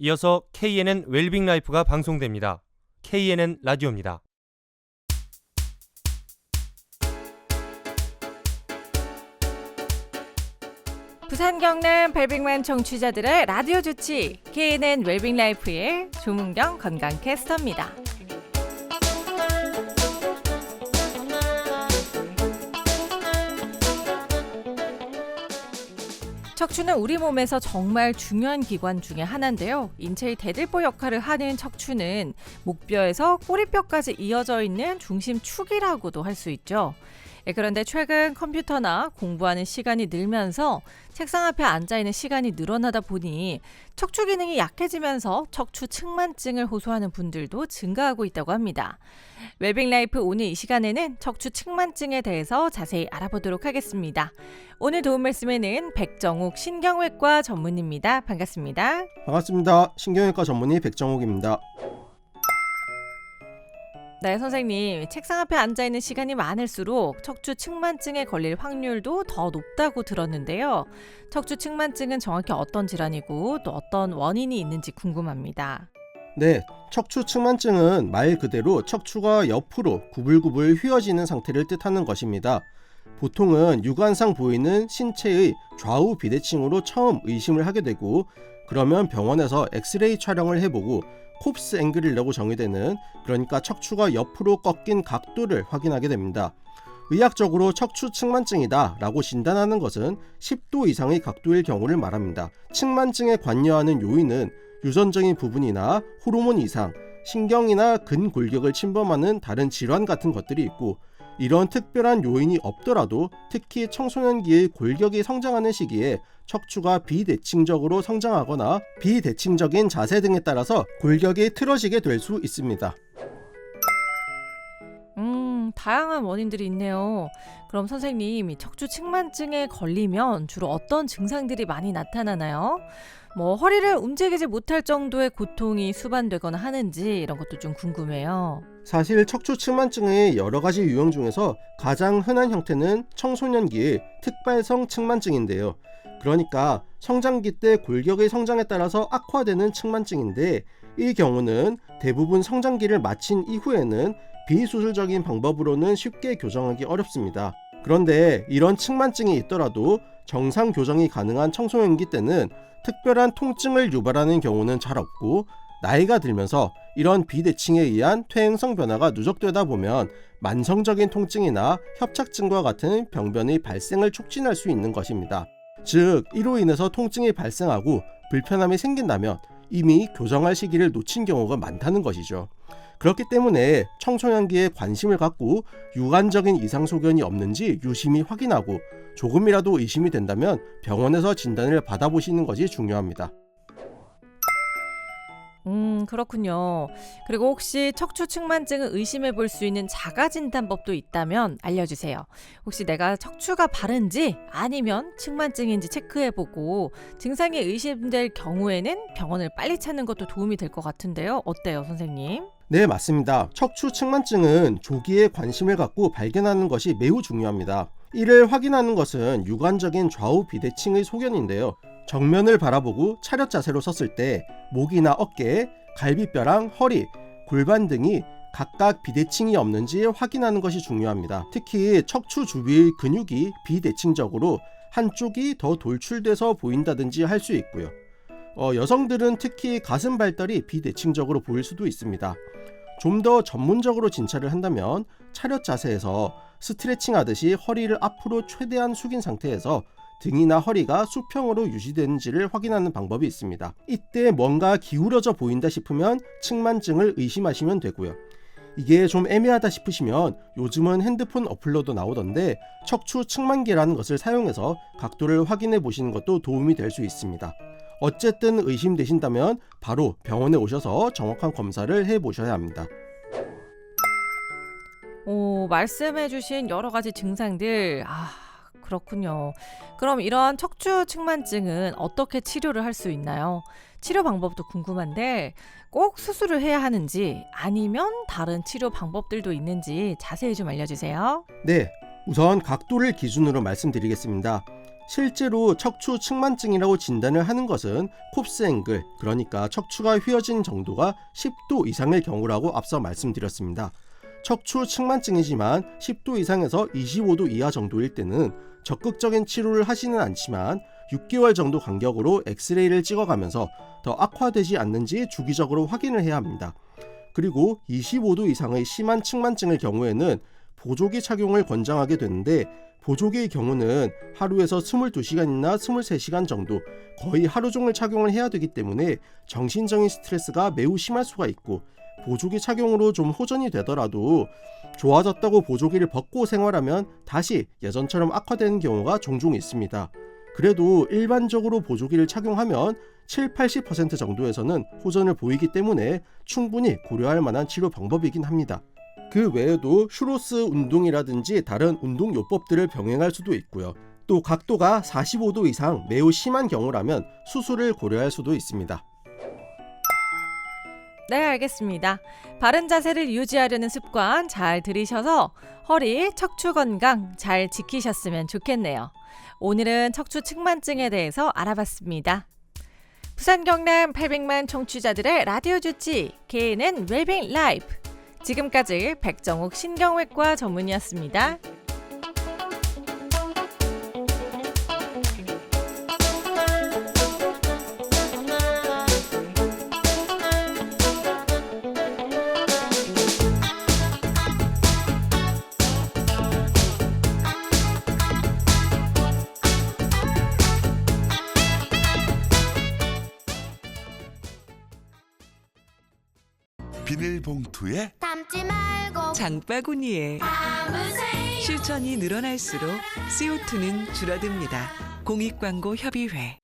이어서 KNN 웰빙 라이프가 방송됩니다. KNN 라디오입니다. 부산 경남 벨빙만 청취자들의 라디오 주치 KNN 웰빙 라이프의 조문경 건강 캐스터입니다. 척추는 우리 몸에서 정말 중요한 기관 중에 하나인데요. 인체의 대들보 역할을 하는 척추는 목뼈에서 꼬리뼈까지 이어져 있는 중심축이라고도 할 수 있죠. 그런데 최근 컴퓨터나 공부하는 시간이 늘면서 책상 앞에 앉아있는 시간이 늘어나다 보니 척추 기능이 약해지면서 척추 측만증을 호소하는 분들도 증가하고 있다고 합니다. 웰빙 라이프 오늘 이 시간에는 척추 측만증에 대해서 자세히 알아보도록 하겠습니다. 오늘 도움 말씀에는 백정욱 신경외과 전문의입니다. 반갑습니다. 반갑습니다. 신경외과 전문의 백정욱입니다. 네, 선생님. 책상 앞에 앉아있는 시간이 많을수록 척추 측만증에 걸릴 확률도 더 높다고 들었는데요. 척추 측만증은 정확히 어떤 질환이고 또 어떤 원인이 있는지 궁금합니다. 네, 척추 측만증은 말 그대로 척추가 옆으로 구불구불 휘어지는 상태를 뜻하는 것입니다. 보통은 육안상 보이는 신체의 좌우 비대칭으로 처음 의심을 하게 되고, 그러면 병원에서 엑스레이 촬영을 해보고 콥스 앵글이라고 정의되는, 그러니까 척추가 옆으로 꺾인 각도를 확인하게 됩니다. 의학적으로 척추 측만증이다 라고 진단하는 것은 10도 이상의 각도일 경우를 말합니다. 측만증에 관여하는 요인은 유전적인 부분이나 호르몬 이상, 신경이나 근골격을 침범하는 다른 질환 같은 것들이 있고, 이런 특별한 요인이 없더라도 특히 청소년기의 골격이 성장하는 시기에 척추가 비대칭적으로 성장하거나 비대칭적인 자세 등에 따라서 골격이 틀어지게 될 수 있습니다. 다양한 원인들이 있네요. 그럼 선생님, 척추 측만증에 걸리면 주로 어떤 증상들이 많이 나타나나요? 허리를 움직이지 못할 정도의 고통이 수반되거나 하는지 이런 것도 좀 궁금해요. 사실 척추 측만증의 여러 가지 유형 중에서 가장 흔한 형태는 청소년기의 특발성 측만증인데요. 그러니까 성장기 때 골격의 성장에 따라서 악화되는 측만증인데, 이 경우는 대부분 성장기를 마친 이후에는 비수술적인 방법으로는 쉽게 교정하기 어렵습니다. 그런데 이런 측만증이 있더라도 정상 교정이 가능한 청소년기 때는 특별한 통증을 유발하는 경우는 잘 없고, 나이가 들면서 이런 비대칭에 의한 퇴행성 변화가 누적되다 보면 만성적인 통증이나 협착증과 같은 병변의 발생을 촉진할 수 있는 것입니다. 즉, 이로 인해서 통증이 발생하고 불편함이 생긴다면 이미 교정할 시기를 놓친 경우가 많다는 것이죠. 그렇기 때문에 청소년기에 관심을 갖고 유관적인 이상 소견이 없는지 유심히 확인하고, 조금이라도 의심이 된다면 병원에서 진단을 받아보시는 것이 중요합니다. 그렇군요. 그리고 혹시 척추 측만증을 의심해 볼 수 있는 자가진단법도 있다면 알려주세요. 혹시 내가 척추가 바른지 아니면 측만증인지 체크해보고 증상이 의심될 경우에는 병원을 빨리 찾는 것도 도움이 될 것 같은데요. 어때요, 선생님? 네, 맞습니다. 척추 측만증은 조기에 관심을 갖고 발견하는 것이 매우 중요합니다. 이를 확인하는 것은 유관적인 좌우 비대칭의 소견인데요. 정면을 바라보고 차렷 자세로 섰을 때 목이나 어깨, 갈비뼈랑 허리, 골반 등이 각각 비대칭이 없는지 확인하는 것이 중요합니다. 특히 척추 주위의 근육이 비대칭적으로 한쪽이 더 돌출돼서 보인다든지 할 수 있고요. 여성들은 특히 가슴 발달이 비대칭적으로 보일 수도 있습니다. 좀 더 전문적으로 진찰을 한다면 차렷 자세에서 스트레칭 하듯이 허리를 앞으로 최대한 숙인 상태에서 등이나 허리가 수평으로 유지되는지를 확인하는 방법이 있습니다. 이때 뭔가 기울어져 보인다 싶으면 측만증을 의심하시면 되고요. 이게 좀 애매하다 싶으시면 요즘은 핸드폰 어플로도 나오던데 척추 측만계라는 것을 사용해서 각도를 확인해 보시는 것도 도움이 될 수 있습니다. 어쨌든 의심되신다면 바로 병원에 오셔서 정확한 검사를 해보셔야 합니다. 말씀해주신 여러 가지 증상들, 그렇군요. 그럼 이런 척추 측만증은 어떻게 치료를 할 수 있나요? 치료 방법도 궁금한데 꼭 수술을 해야 하는지 아니면 다른 치료 방법들도 있는지 자세히 좀 알려주세요. 네, 우선 각도를 기준으로 말씀드리겠습니다. 실제로 척추 측만증이라고 진단을 하는 것은 콥스 앵글, 그러니까 척추가 휘어진 정도가 10도 이상의 경우라고 앞서 말씀드렸습니다. 척추 측만증이지만 10도 이상에서 25도 이하 정도일 때는 적극적인 치료를 하지는 않지만 6개월 정도 간격으로 엑스레이를 찍어가면서 더 악화되지 않는지 주기적으로 확인을 해야 합니다. 그리고 25도 이상의 심한 측만증의 경우에는 보조기 착용을 권장하게 되는데, 보조기의 경우는 하루에서 22시간이나 23시간 정도 거의 하루 종일 착용을 해야 되기 때문에 정신적인 스트레스가 매우 심할 수가 있고, 보조기 착용으로 좀 호전이 되더라도 좋아졌다고 보조기를 벗고 생활하면 다시 예전처럼 악화되는 경우가 종종 있습니다. 그래도 일반적으로 보조기를 착용하면 7-80% 정도에서는 호전을 보이기 때문에 충분히 고려할 만한 치료 방법이긴 합니다. 그 외에도 슈로스 운동이라든지 다른 운동 요법들을 병행할 수도 있고요. 또 각도가 45도 이상 매우 심한 경우라면 수술을 고려할 수도 있습니다. 네, 알겠습니다. 바른 자세를 유지하려는 습관 잘 들이셔서 허리, 척추 건강 잘 지키셨으면 좋겠네요. 오늘은 척추 측만증에 대해서 알아봤습니다. 부산 경남 800만 청취자들의 라디오 주치 KNN 웰빙 라이프. 지금까지 백정욱 신경외과 전문의였습니다. 비닐봉투에 담지 말고 장바구니에 담으세요. 실천이 늘어날수록 CO2는 줄어듭니다. 공익광고협의회